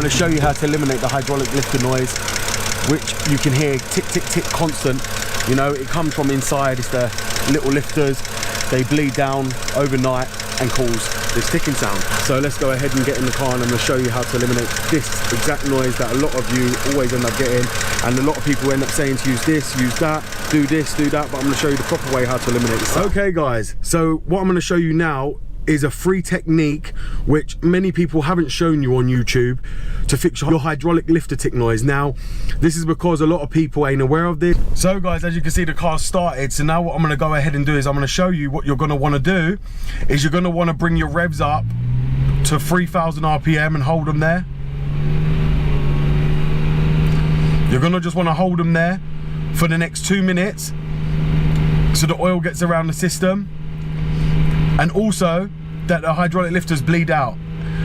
to show you how to eliminate the hydraulic lifter noise, which you can hear tick, tick, tick constant. You know, it comes from inside. It's the little lifters. They bleed down overnight and cause this ticking sound. So let's go ahead and get in the car, and I'm going to show you how to eliminate this exact noise that a lot of you always end up getting, and a lot of people end up saying to use this, use that, do this, do that, but I'm going to show you the proper way how to eliminate this. Okay guys, so what I'm going to show you now is a free technique which many people haven't shown you on YouTube to fix your hydraulic lifter tick noise. Now, this is because a lot of people ain't aware of this. So guys, as you can see, the car started. So now what I'm gonna go ahead and do is I'm gonna show you what you're gonna wanna do is you're gonna wanna bring your revs up to 3,000 RPM and hold them there. You're gonna just wanna hold them there for the next 2 minutes so the oil gets around the system, and also that the hydraulic lifters bleed out,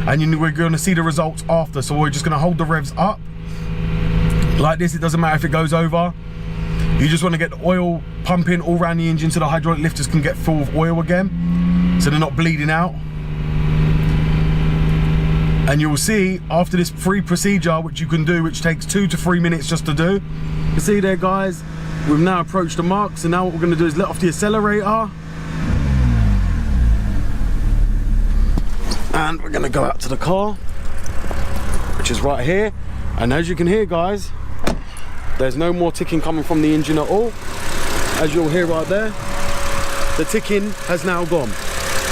and we're going to see the results after. So we're just going to hold the revs up like this. It doesn't matter if it goes over. You just want to get the oil pumping all around the engine so the hydraulic lifters can get full of oil again, so they're not bleeding out. And you will see after this free procedure, which you can do, which takes 2 to 3 minutes just to do. You see there guys, we've now approached the mark. So now what we're going to do is let off the accelerator, and we're gonna go out to the car, which is right here. And as you can hear guys, there's no more ticking coming from the engine at all. As you'll hear right there, the ticking has now gone.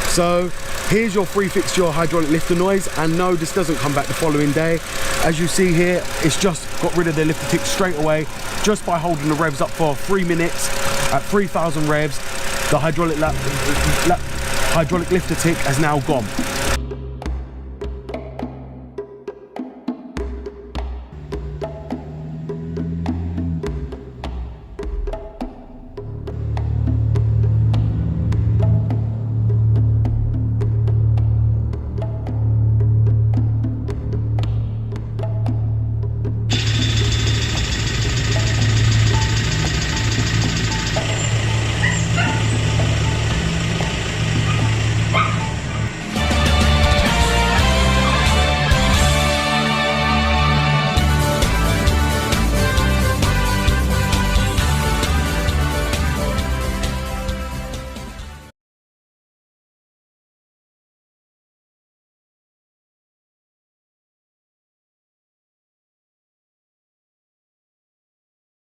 So here's your free fix to your hydraulic lifter noise. And no, this doesn't come back the following day. As you see here, it's just got rid of the lifter tick straight away just by holding the revs up for 3 minutes at 3,000 revs. The hydraulic lifter tick has now gone.